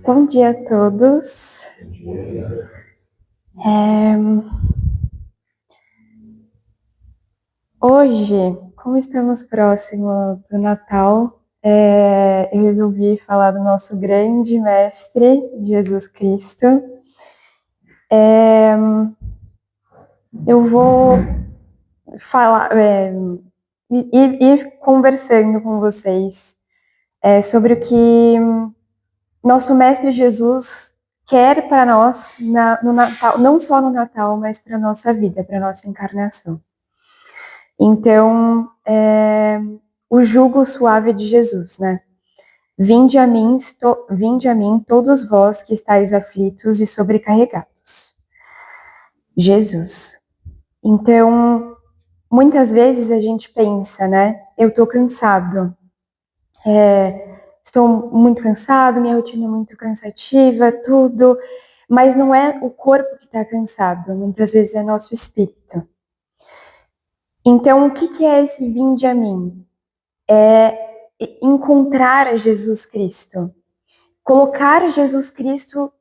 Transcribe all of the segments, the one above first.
Bom dia a todos. Hoje, como estamos próximo do Natal, eu resolvi falar do nosso grande mestre, Jesus Cristo. Eu vou falar, ir conversando com vocês sobre o que nosso mestre Jesus quer para nós no Natal, não só no Natal, mas para a nossa vida, para a nossa encarnação. Então, o jugo suave de Jesus, né? Vinde a mim, todos vós que estáis aflitos e sobrecarregados. Jesus. Então, muitas vezes a gente pensa, né? Eu tô cansado. Estou muito cansado, minha rotina é muito cansativa, tudo. Mas não é o corpo que está cansado, muitas vezes é nosso espírito. Então, o que é esse vinde a mim? É encontrar Jesus Cristo. Colocar Jesus Cristo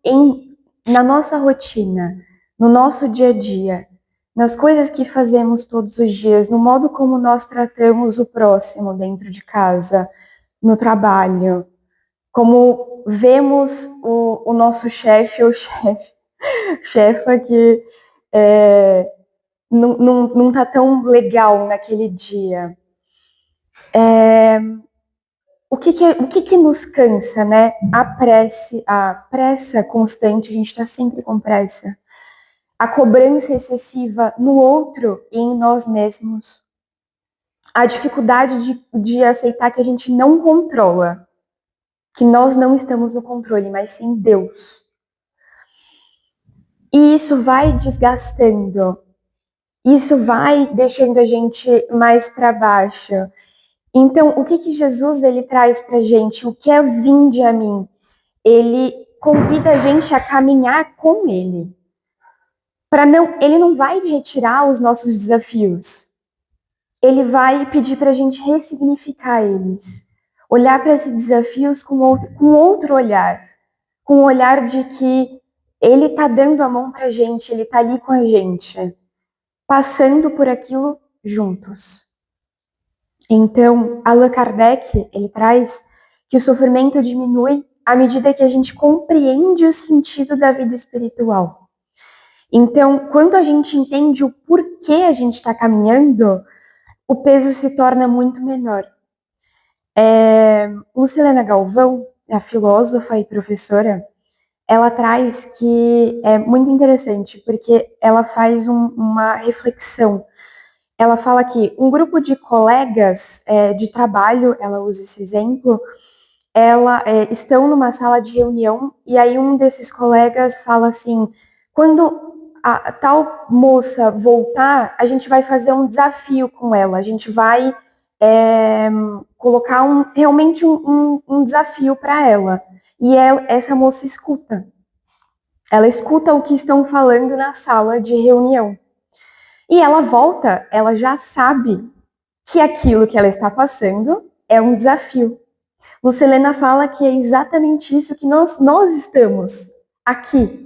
na nossa rotina, no nosso dia a dia, nas coisas que fazemos todos os dias, no modo como nós tratamos o próximo dentro de casa, no trabalho, como vemos o nosso chefe ou chefa que não tá tão legal naquele dia. O que nos cansa, né? A pressa constante, a gente está sempre com pressa. A cobrança excessiva no outro e em nós mesmos. A dificuldade de aceitar que a gente não controla. Que nós não estamos no controle, mas sim Deus. E isso vai desgastando. Isso vai deixando a gente mais para baixo. Então, o que Jesus ele traz pra gente? O que é vinde a mim? Ele convida a gente a caminhar com ele. Ele não vai retirar os nossos desafios. Ele vai pedir pra gente ressignificar eles. Olhar para esses desafios com outro olhar. Com o olhar de que ele tá dando a mão pra gente, ele tá ali com a gente. Passando por aquilo juntos. Então, Allan Kardec, ele traz que o sofrimento diminui à medida que a gente compreende o sentido da vida espiritual. Então, quando a gente entende o porquê a gente está caminhando, o peso se torna muito menor. Lucilena Galvão, a filósofa e professora, ela traz que é muito interessante, porque ela faz uma reflexão. Ela fala que um grupo de colegas de trabalho, ela usa esse exemplo, estão numa sala de reunião e aí um desses colegas fala assim, quando a tal moça voltar, a gente vai fazer um desafio com ela, a gente vai colocar realmente um desafio para ela. E essa moça escuta. Ela escuta o que estão falando na sala de reunião. E ela volta, ela já sabe que aquilo que ela está passando é um desafio. Lucilena fala que é exatamente isso que nós estamos aqui.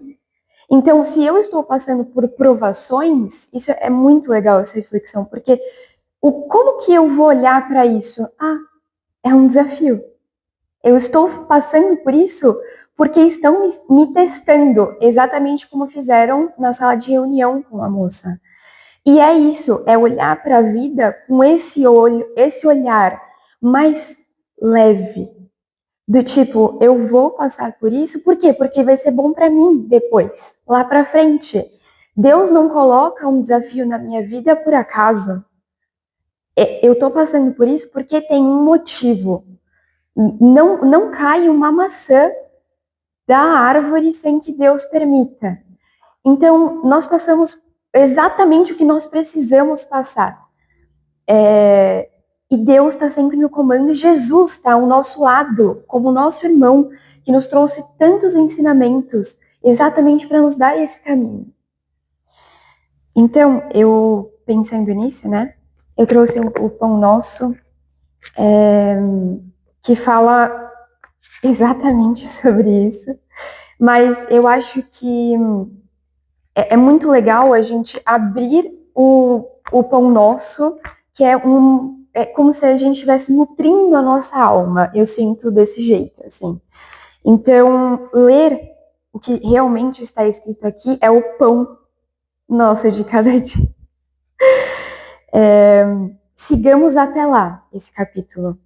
Então, se eu estou passando por provações, isso é muito legal, essa reflexão, porque como que eu vou olhar para isso? É um desafio. Eu estou passando por isso porque estão me testando, exatamente como fizeram na sala de reunião com a moça. E é isso, é olhar para a vida com esse olhar mais leve. Do tipo, eu vou passar por isso, por quê? Porque vai ser bom para mim depois, lá para frente. Deus não coloca um desafio na minha vida por acaso. Eu tô passando por isso porque tem um motivo. Não cai uma maçã da árvore sem que Deus permita. Então, nós passamos exatamente o que nós precisamos passar. E Deus está sempre no comando, e Jesus está ao nosso lado, como nosso irmão, que nos trouxe tantos ensinamentos, exatamente para nos dar esse caminho. Então, eu, pensando nisso, né, eu trouxe o Pão Nosso, que fala exatamente sobre isso. Mas eu acho que é muito legal a gente abrir o pão nosso, que é como se a gente estivesse nutrindo a nossa alma. Eu sinto desse jeito, assim. Então, ler o que realmente está escrito aqui é o pão nosso de cada dia. Sigamos até lá, esse capítulo.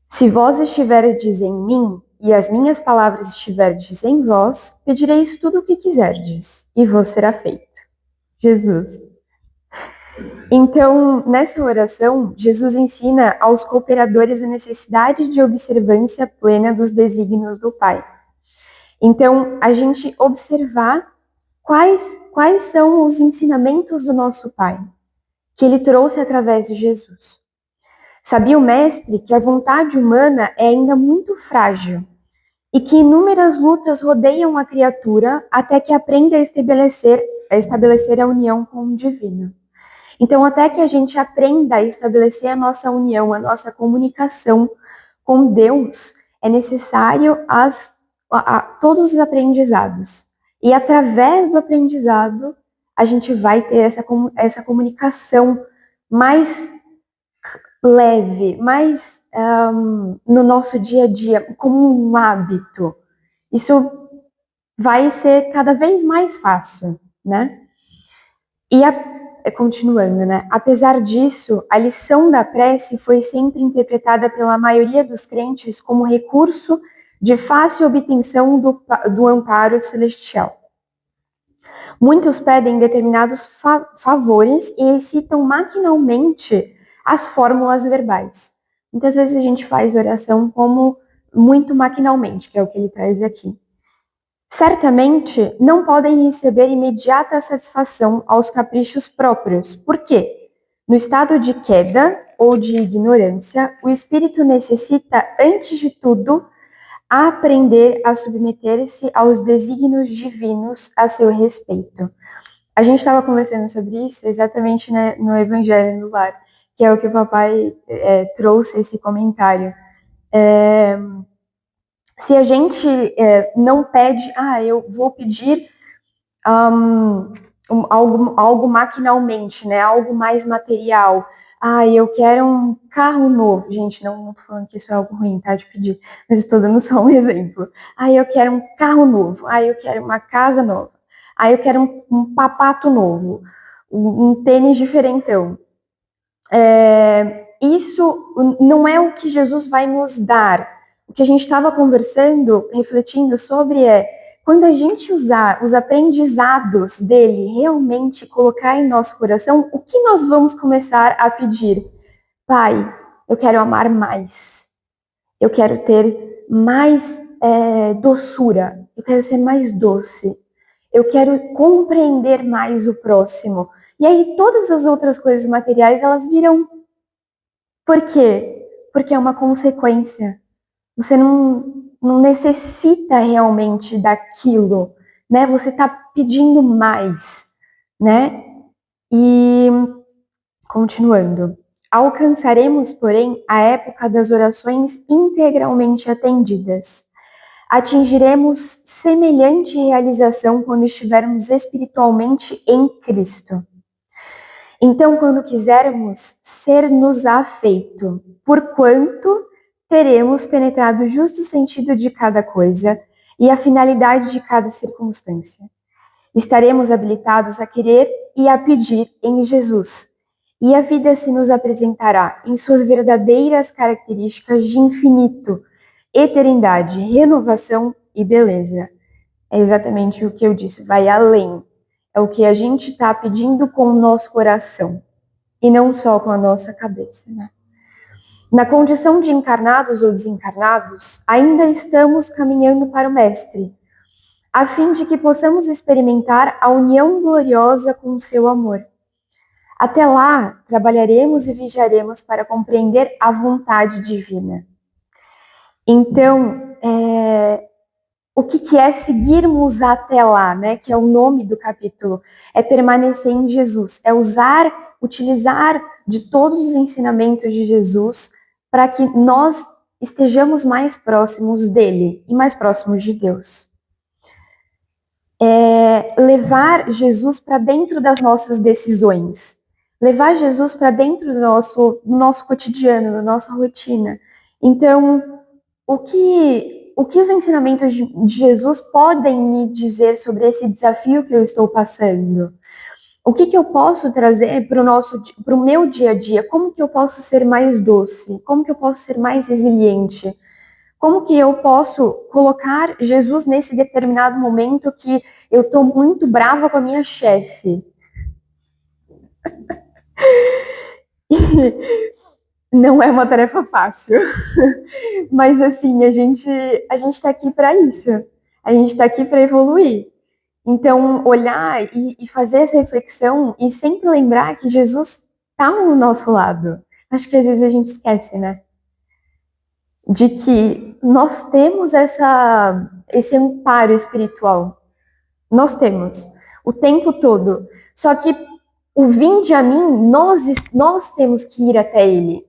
Se vós estiverdes em mim, e as minhas palavras estiverdes em vós, pedireis tudo o que quiserdes, e vos será feito. Jesus. Então, nessa oração, Jesus ensina aos cooperadores a necessidade de observância plena dos desígnios do Pai. Então, a gente observar quais são os ensinamentos do nosso Pai, que ele trouxe através de Jesus. Sabia o mestre que a vontade humana é ainda muito frágil e que inúmeras lutas rodeiam a criatura até que aprenda a estabelecer a união com o divino. Então, até que a gente aprenda a estabelecer a nossa união, a nossa comunicação com Deus, é necessário todos os aprendizados. E através do aprendizado, a gente vai ter essa comunicação mais leve, mais no nosso dia a dia, como um hábito. Isso vai ser cada vez mais fácil, né? E continuando, né? Apesar disso, a lição da prece foi sempre interpretada pela maioria dos crentes como recurso de fácil obtenção do amparo celestial. Muitos pedem determinados favores e citam maquinalmente as fórmulas verbais. Muitas vezes a gente faz oração como muito maquinalmente, que é o que ele traz aqui. Certamente não podem receber imediata satisfação aos caprichos próprios. Por quê? No estado de queda ou de ignorância, o espírito necessita, antes de tudo, aprender a submeter-se aos desígnios divinos a seu respeito. A gente estava conversando sobre isso exatamente, né, no Evangelho no Lar, que é o que o papai trouxe esse comentário. Se a gente não pede, eu vou pedir algo maquinalmente, né, algo mais material. Eu quero um carro novo. Gente, não estou falando que isso é algo ruim, tá, de pedir, mas estou dando só um exemplo. Eu quero um carro novo. Eu quero uma casa nova. Eu quero um papato novo, um tênis diferentão. Isso não é o que Jesus vai nos dar. O que a gente estava conversando, refletindo sobre quando a gente usar os aprendizados dele, realmente colocar em nosso coração, o que nós vamos começar a pedir? Pai, eu quero amar mais. Eu quero ter mais doçura. Eu quero ser mais doce. Eu quero compreender mais o próximo. E aí todas as outras coisas materiais, elas virão. Por quê? Porque é uma consequência. Você não necessita realmente daquilo, né? Você está pedindo mais, né? E, continuando. Alcançaremos, porém, a época das orações integralmente atendidas. Atingiremos semelhante realização quando estivermos espiritualmente em Cristo. Então, quando quisermos ser-nos afeito, porquanto teremos penetrado o justo sentido de cada coisa e a finalidade de cada circunstância. Estaremos habilitados a querer e a pedir em Jesus, e a vida se nos apresentará em suas verdadeiras características de infinito, eternidade, renovação e beleza. É exatamente o que eu disse, vai além. É o que a gente está pedindo com o nosso coração, e não só com a nossa cabeça, né? Na condição de encarnados ou desencarnados, ainda estamos caminhando para o Mestre, a fim de que possamos experimentar a união gloriosa com o seu amor. Até lá, trabalharemos e vigiaremos para compreender a vontade divina. Então, o que é seguirmos até lá, né? Que é o nome do capítulo. É permanecer em Jesus, é utilizar de todos os ensinamentos de Jesus para que nós estejamos mais próximos dele e mais próximos de Deus. levar Jesus para dentro das nossas decisões, levar Jesus para dentro do nosso cotidiano, da nossa rotina. Então, o que os ensinamentos de Jesus podem me dizer sobre esse desafio que eu estou passando? O que eu posso trazer para o meu dia a dia? Como que eu posso ser mais doce? Como que eu posso ser mais resiliente? Como que eu posso colocar Jesus nesse determinado momento que eu estou muito brava com a minha chefe? Não é uma tarefa fácil, mas assim, a gente está aqui para isso. A gente está aqui para evoluir. Então, olhar e fazer essa reflexão e sempre lembrar que Jesus está no nosso lado. Acho que às vezes a gente esquece, né? De que nós temos esse amparo espiritual. Nós temos o tempo todo. Só que o vinde a mim, nós temos que ir até ele.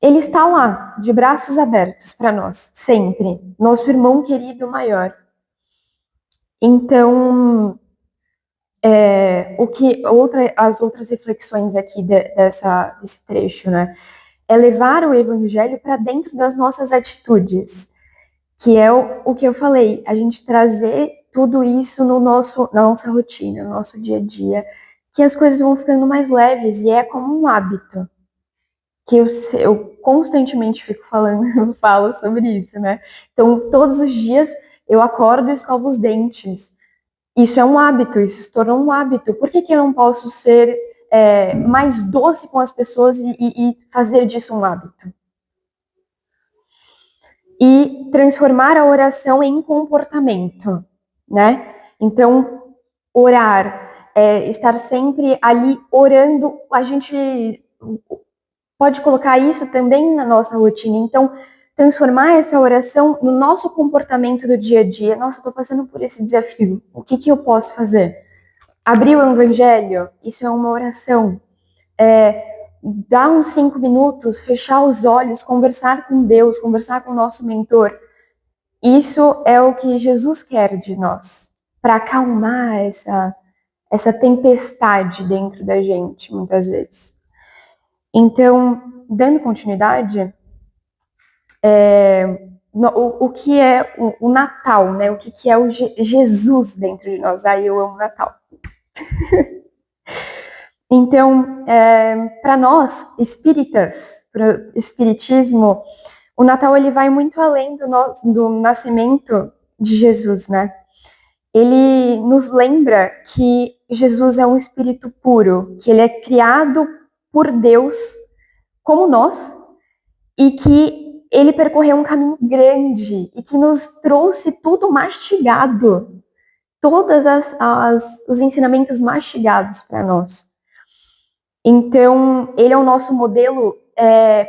Ele está lá, de braços abertos para nós, sempre. Nosso irmão querido maior. Então, as outras reflexões aqui desse trecho, né? É levar o evangelho para dentro das nossas atitudes, que é o que eu falei, a gente trazer tudo isso na nossa rotina, no nosso dia a dia, que as coisas vão ficando mais leves e é como um hábito, que eu constantemente fico falando, falo sobre isso, né? Então, todos os dias eu acordo e escovo os dentes. Isso é um hábito, isso se tornou um hábito. Por que eu não posso ser mais doce com as pessoas e fazer disso um hábito? E transformar a oração em comportamento, né? Então, orar, estar sempre ali orando, a gente pode colocar isso também na nossa rotina. Então, transformar essa oração no nosso comportamento do dia a dia. Nossa, eu estou passando por esse desafio. O que eu posso fazer? Abrir o evangelho, isso é uma oração. Dar uns 5 minutos, fechar os olhos, conversar com Deus, conversar com o nosso mentor. Isso é o que Jesus quer de nós, para acalmar essa tempestade dentro da gente, muitas vezes. Então, dando continuidade, o que é o Natal, né? O que é o Jesus dentro de nós? Aí eu amo Natal. Então, para nós, espíritas, para o espiritismo, o Natal ele vai muito além do nascimento de Jesus, né? Ele nos lembra que Jesus é um espírito puro, que ele é criado por Deus como nós e que ele percorreu um caminho grande e que nos trouxe tudo mastigado, todos os ensinamentos mastigados para nós. Então, ele é o nosso modelo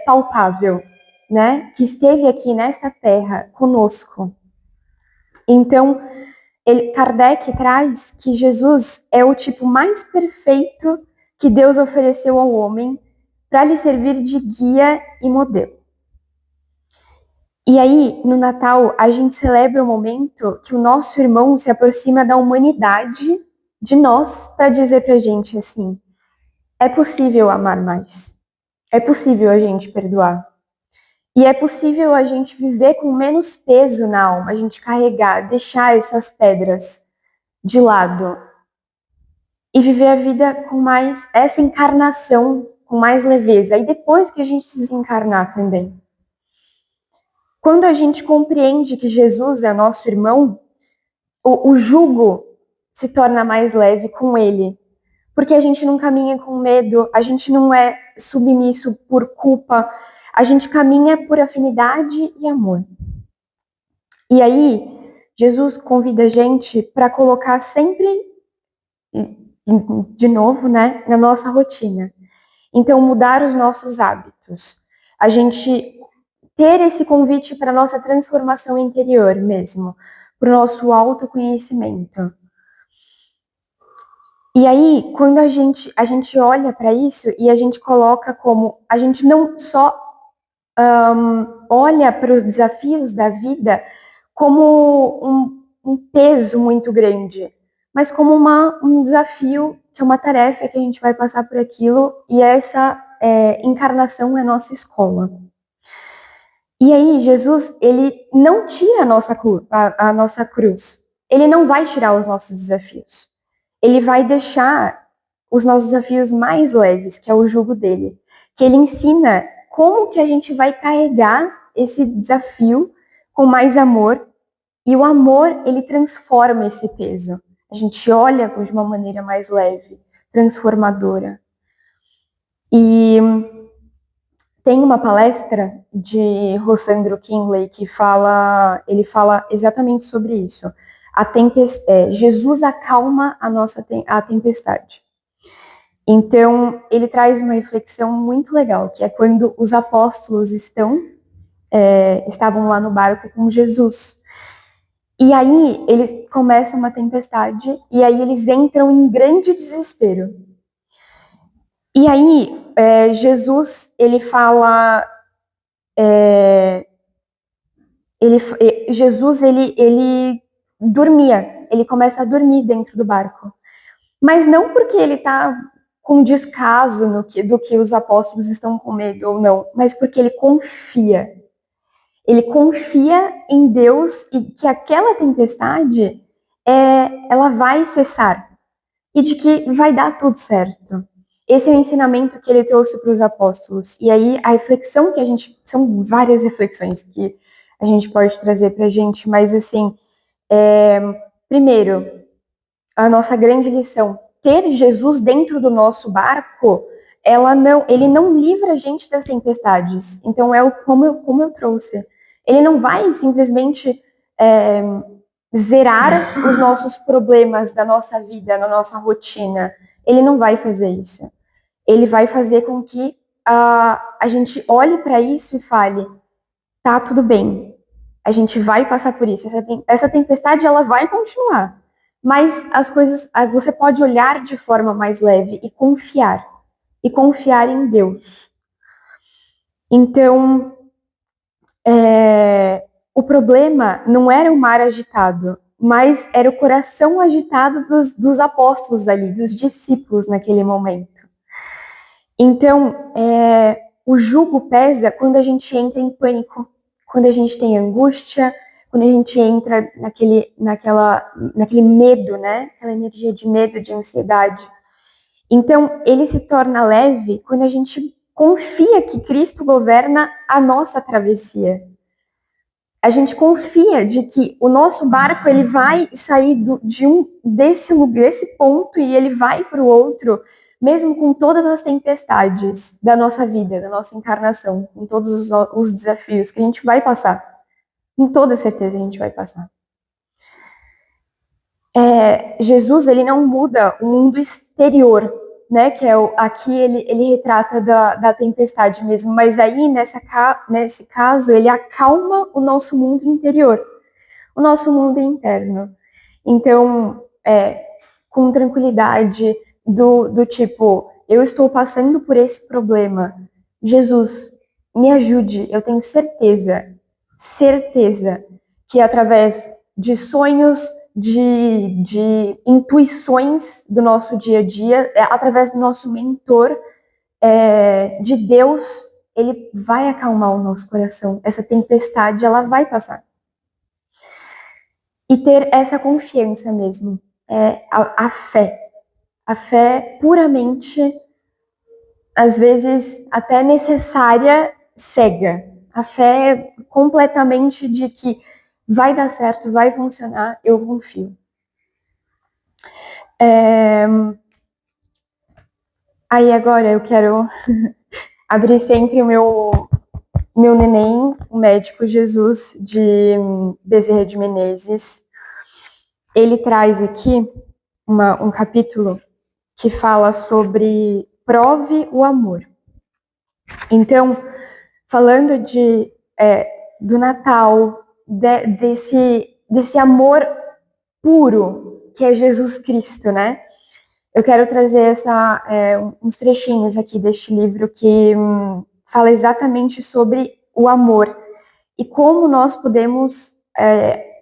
palpável, né? Que esteve aqui nesta terra conosco. Então, Kardec traz que Jesus é o tipo mais perfeito que Deus ofereceu ao homem para lhe servir de guia e modelo. E aí, no Natal, a gente celebra o momento que o nosso irmão se aproxima da humanidade de nós para dizer para a gente assim: é possível amar mais. É possível a gente perdoar. E é possível a gente viver com menos peso na alma, a gente carregar, deixar essas pedras de lado e viver a vida com mais, essa encarnação com mais leveza. E depois que a gente desencarnar também. Quando a gente compreende que Jesus é nosso irmão, o jugo se torna mais leve com ele. Porque a gente não caminha com medo, a gente não é submisso por culpa, a gente caminha por afinidade e amor. E aí, Jesus convida a gente para colocar sempre, de novo, né, na nossa rotina. Então, mudar os nossos hábitos. A gente ter esse convite para a nossa transformação interior mesmo, para o nosso autoconhecimento. E aí, quando a gente olha para isso e a gente coloca como, a gente não só olha para os desafios da vida como um peso muito grande, mas como um desafio, que é uma tarefa que a gente vai passar por aquilo, e essa encarnação é a nossa escola. E aí, Jesus, ele não tira a nossa cruz. Ele não vai tirar os nossos desafios. Ele vai deixar os nossos desafios mais leves, que é o jugo dele. Que ele ensina como que a gente vai carregar esse desafio com mais amor. E o amor, ele transforma esse peso. A gente olha de uma maneira mais leve, transformadora. E tem uma palestra de Rossandro Kinley que ele fala exatamente sobre isso. Jesus acalma a tempestade. Então, ele traz uma reflexão muito legal, que é quando os apóstolos estavam lá no barco com Jesus. E aí, eles começam uma tempestade, e aí eles entram em grande desespero. E aí, Jesus, ele fala... Jesus, ele dormia, ele começa a dormir dentro do barco. Mas não porque ele está com descaso do que os apóstolos estão com medo ou não, mas porque ele confia. Ele confia em Deus e que aquela tempestade, ela vai cessar. E de que vai dar tudo certo. Esse é o ensinamento que ele trouxe para os apóstolos. E aí, a reflexão que são várias reflexões que a gente pode trazer para a gente, mas assim, primeiro, a nossa grande lição, ter Jesus dentro do nosso barco, ele não livra a gente das tempestades. Então, como eu trouxe. Ele não vai simplesmente zerar os nossos problemas da nossa vida, na nossa rotina. Ele não vai fazer isso. Ele vai fazer com que a gente olhe para isso e fale, tá, tudo bem, a gente vai passar por isso. Essa tempestade, ela vai continuar. Mas as coisas, você pode olhar de forma mais leve e confiar em Deus. Então, o problema não era o mar agitado, mas era o coração agitado dos apóstolos ali, dos discípulos naquele momento. Então, o jugo pesa quando a gente entra em pânico, quando a gente tem angústia, quando a gente entra naquele medo, né? Aquela energia de medo, de ansiedade. Então, ele se torna leve quando a gente confia que Cristo governa a nossa travessia. A gente confia de que o nosso barco ele vai sair desse ponto e ele vai para o outro, mesmo com todas as tempestades da nossa vida, da nossa encarnação, com todos os desafios que a gente vai passar. Com toda certeza a gente vai passar. Jesus, ele não muda o mundo exterior, né? Que aqui ele retrata da tempestade mesmo, mas aí nesse caso ele acalma o nosso mundo interior, o nosso mundo interno. Então, com tranquilidade, do tipo, eu estou passando por esse problema. Jesus, me ajude, eu tenho certeza que através de sonhos, de intuições do nosso dia a dia, através do nosso mentor, de Deus, ele vai acalmar o nosso coração. Essa tempestade, ela vai passar. E ter essa confiança mesmo, a fé puramente, às vezes até necessária, cega. A fé completamente de que vai dar certo, vai funcionar, eu confio. Aí agora eu quero abrir sempre o meu neném, o médico Jesus de Bezerra de Menezes. Ele traz aqui um capítulo que fala sobre prove o amor. Então, falando do Natal, desse amor puro que é Jesus Cristo, né? Eu quero trazer uns trechinhos aqui deste livro que fala exatamente sobre o amor e como nós podemos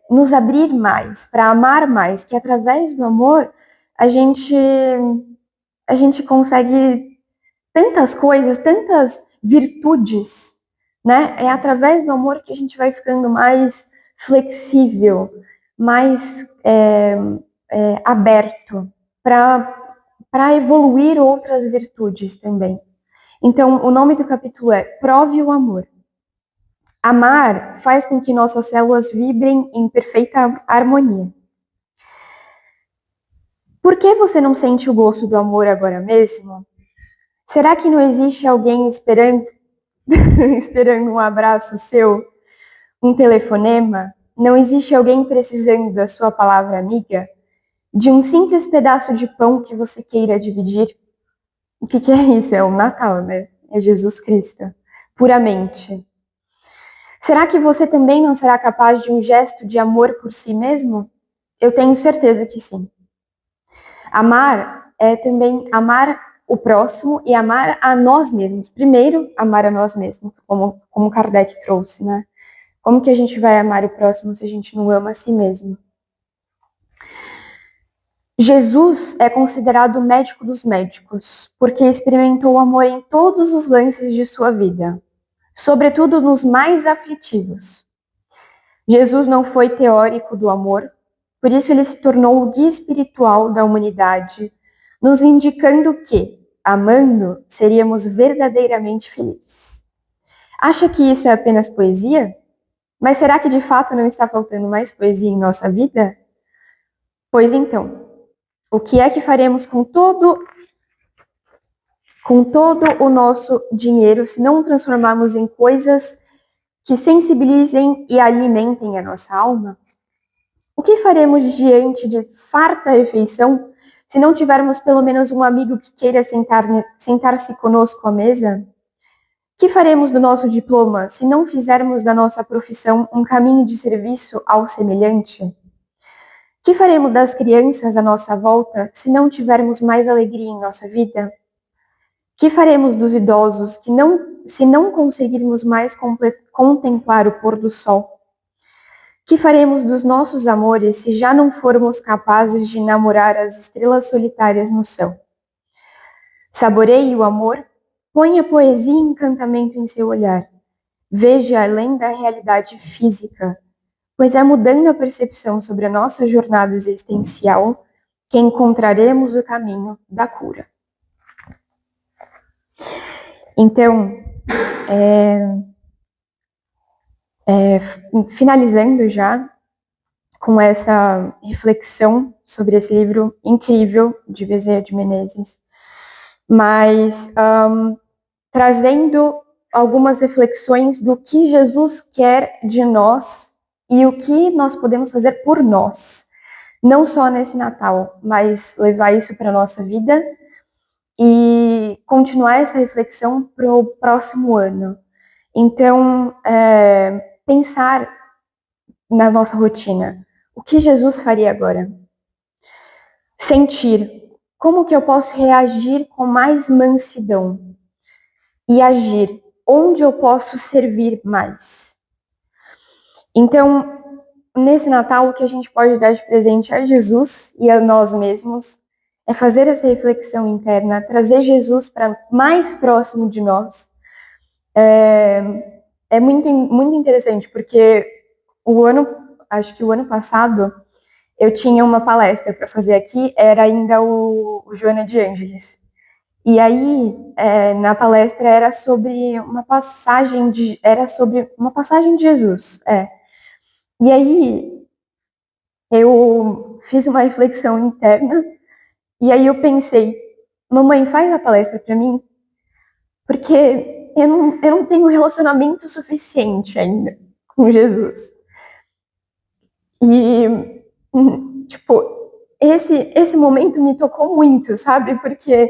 nos abrir mais, para amar mais, que através do amor a gente consegue tantas coisas, tantas virtudes, né? É através do amor que a gente vai ficando mais flexível, mais aberto para evoluir outras virtudes também. Então, o nome do capítulo é Prove o Amor. Amar faz com que nossas células vibrem em perfeita harmonia. Por que você não sente o gosto do amor agora mesmo? Será que não existe alguém esperando, esperando um abraço seu, um telefonema? Não existe alguém precisando da sua palavra amiga? De um simples pedaço de pão que você queira dividir? O que é isso? É o Natal, né? É Jesus Cristo, puramente. Será que você também não será capaz de um gesto de amor por si mesmo? Eu tenho certeza que sim. Amar é também amar o próximo e amar a nós mesmos. Primeiro, amar a nós mesmos, como Kardec trouxe, né? Como que a gente vai amar o próximo se a gente não ama a si mesmo? Jesus é considerado o médico dos médicos, porque experimentou o amor em todos os lances de sua vida, sobretudo nos mais aflitivos. Jesus não foi teórico do amor, por isso ele se tornou o guia espiritual da humanidade, nos indicando que, amando, seríamos verdadeiramente felizes. Acha que isso é apenas poesia? Mas será que de fato não está faltando mais poesia em nossa vida? Pois então, o que é que faremos com todo o nosso dinheiro se não o transformarmos em coisas que sensibilizem e alimentem a nossa alma? O que faremos diante de farta refeição se não tivermos pelo menos um amigo que queira sentar-se conosco à mesa? Que faremos do nosso diploma se não fizermos da nossa profissão um caminho de serviço ao semelhante? Que faremos das crianças à nossa volta se não tivermos mais alegria em nossa vida? Que faremos dos idosos se não conseguirmos mais contemplar o pôr do sol? Que faremos dos nossos amores se já não formos capazes de namorar as estrelas solitárias no céu? Saboreie o amor, ponha poesia e encantamento em seu olhar. Veja além da realidade física, pois é mudando a percepção sobre a nossa jornada existencial que encontraremos o caminho da cura. Então, finalizando já com essa reflexão sobre esse livro incrível de Bezerra de Menezes, mas trazendo algumas reflexões do que Jesus quer de nós e o que nós podemos fazer por nós, não só nesse Natal, mas levar isso para a nossa vida e continuar essa reflexão para o próximo ano. Então, pensar na nossa rotina. O que Jesus faria agora? Sentir. Como que eu posso reagir com mais mansidão? E agir. Onde eu posso servir mais? Então, nesse Natal, o que a gente pode dar de presente a Jesus e a nós mesmos é fazer essa reflexão interna, trazer Jesus para mais próximo de nós. É muito, muito interessante, porque acho que o ano passado, eu tinha uma palestra para fazer aqui, era ainda o Joana de Ângeles. E aí, na palestra era sobre uma passagem de Jesus. E aí, eu fiz uma reflexão interna, e aí eu pensei, mamãe, faz a palestra para mim, porque eu não tenho relacionamento suficiente ainda com Jesus. E, tipo, esse momento me tocou muito, sabe? Porque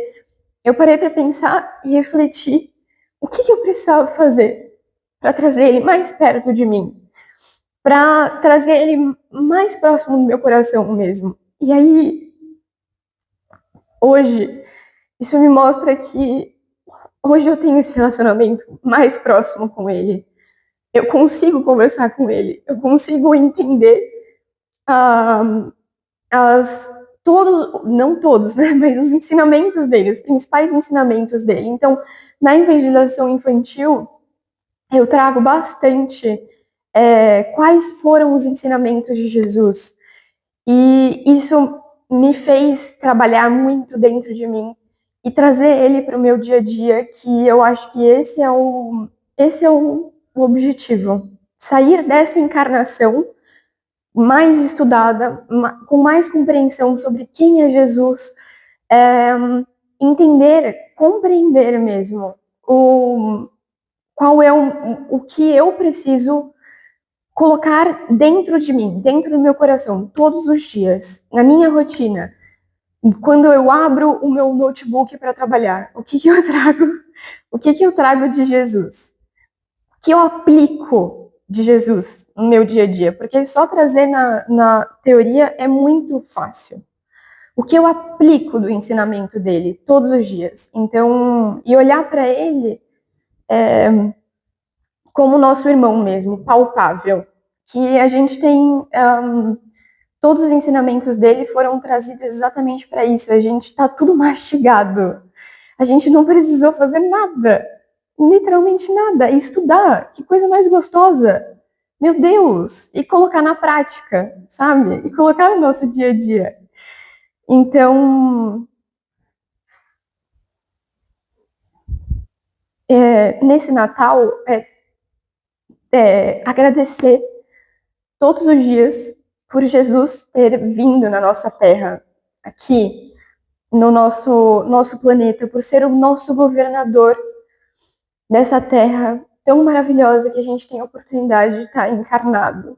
eu parei para pensar e refletir o que eu precisava fazer para trazer ele mais perto de mim, para trazer ele mais próximo do meu coração mesmo. E aí, hoje, isso me mostra que hoje eu tenho esse relacionamento mais próximo com ele. Eu consigo conversar com ele, eu consigo entender não todos, né, mas os ensinamentos dele, os principais ensinamentos dele. Então, na evangelização infantil, eu trago bastante quais foram os ensinamentos de Jesus. E isso me fez trabalhar muito dentro de mim e trazer ele para o meu dia a dia, que eu acho que esse é o objetivo. Sair dessa encarnação mais estudada, com mais compreensão sobre quem é Jesus, é, entender, compreender mesmo qual é o que eu preciso colocar dentro de mim, dentro do meu coração, todos os dias, na minha rotina. Quando eu abro o meu notebook para trabalhar, o que eu trago? O que eu trago de Jesus? O que eu aplico de Jesus no meu dia a dia? Porque só trazer na teoria é muito fácil. O que eu aplico do ensinamento dele todos os dias? Então, e olhar para ele como nosso irmão mesmo, palpável. Que a gente tem todos os ensinamentos dele foram trazidos exatamente para isso. A gente está tudo mastigado. A gente não precisou fazer nada. Literalmente nada. E estudar. Que coisa mais gostosa. Meu Deus. E colocar na prática, sabe? E colocar no nosso dia a dia. Então, nesse Natal, agradecer todos os dias por Jesus ter vindo na nossa terra, aqui, no nosso planeta, por ser o nosso governador dessa terra tão maravilhosa que a gente tem a oportunidade de estar encarnado.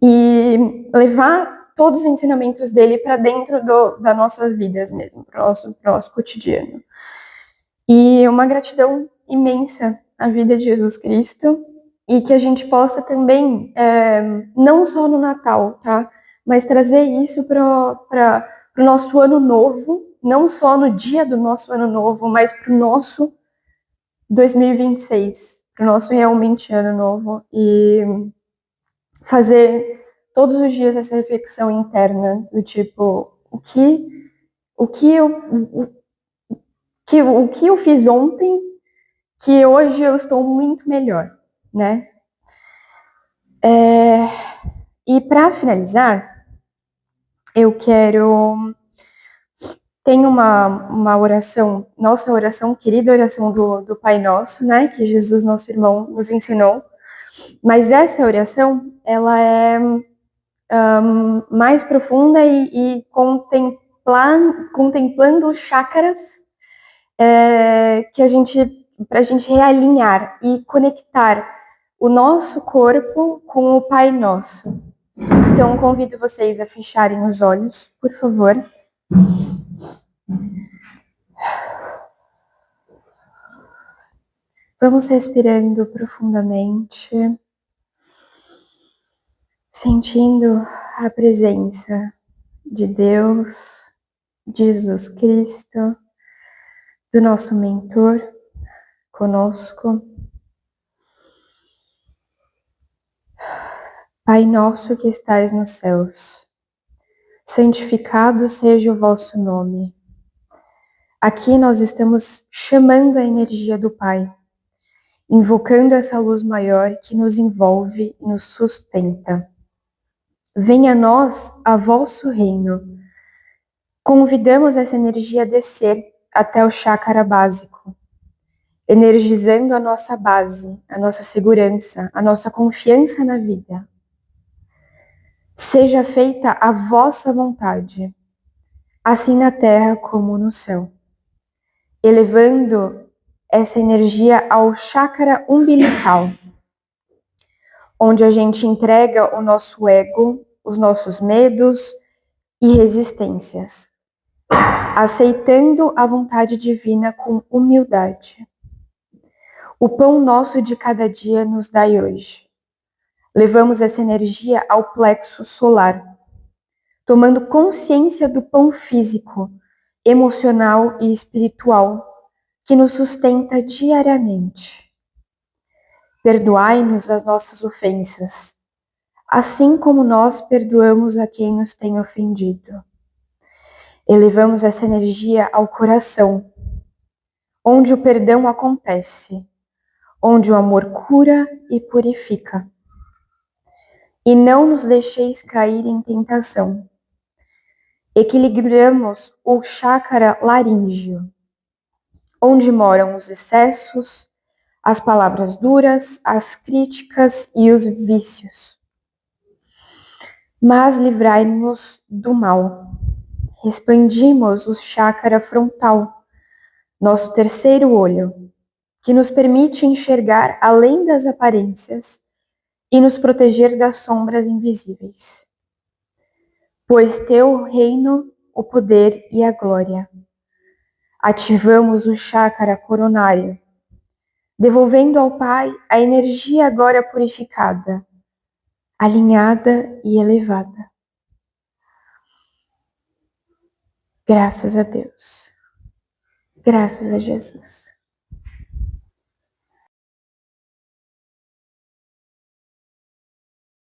E levar todos os ensinamentos dele para dentro das nossas vidas mesmo, para o nosso cotidiano. E uma gratidão imensa à vida de Jesus Cristo, e que a gente possa também, não só no Natal, tá? Mas trazer isso para o nosso ano novo, não só no dia do nosso ano novo, mas para o nosso 2026, para o nosso realmente ano novo, e fazer todos os dias essa reflexão interna do tipo, o que eu fiz ontem que hoje eu estou muito melhor, né? E para finalizar, eu quero... Tem uma oração, nossa oração, querida oração do Pai Nosso, né? Que Jesus, nosso irmão, nos ensinou. Mas essa oração, ela é mais profunda e contemplando os chakras para a gente realinhar e conectar o nosso corpo com o Pai Nosso. Então, convido vocês a fecharem os olhos, por favor. Vamos respirando profundamente, sentindo a presença de Deus, de Jesus Cristo, do nosso mentor conosco. Pai nosso que estais nos céus, santificado seja o vosso nome. Aqui nós estamos chamando a energia do Pai, invocando essa luz maior que nos envolve e nos sustenta. Venha a nós a vosso reino. Convidamos essa energia a descer até o chácara básico, energizando a nossa base, a nossa segurança, a nossa confiança na vida. Seja feita a vossa vontade, assim na terra como no céu, elevando essa energia ao chácara umbilical, onde a gente entrega o nosso ego, os nossos medos e resistências, aceitando a vontade divina com humildade. O pão nosso de cada dia nos dai hoje. Levamos essa energia ao plexo solar, tomando consciência do pão físico, emocional e espiritual que nos sustenta diariamente. Perdoai-nos as nossas ofensas, assim como nós perdoamos a quem nos tem ofendido. Elevamos essa energia ao coração, onde o perdão acontece, onde o amor cura e purifica. E não nos deixeis cair em tentação. Equilibramos o chácara laríngeo, onde moram os excessos, as palavras duras, as críticas e os vícios. Mas livrai-nos do mal. Expandimos o chácara frontal, nosso terceiro olho, que nos permite enxergar além das aparências e nos proteger das sombras invisíveis. Pois teu reino, o poder e a glória. Ativamos o chácara coronário, devolvendo ao Pai a energia agora purificada, alinhada e elevada. Graças a Deus. Graças a Jesus.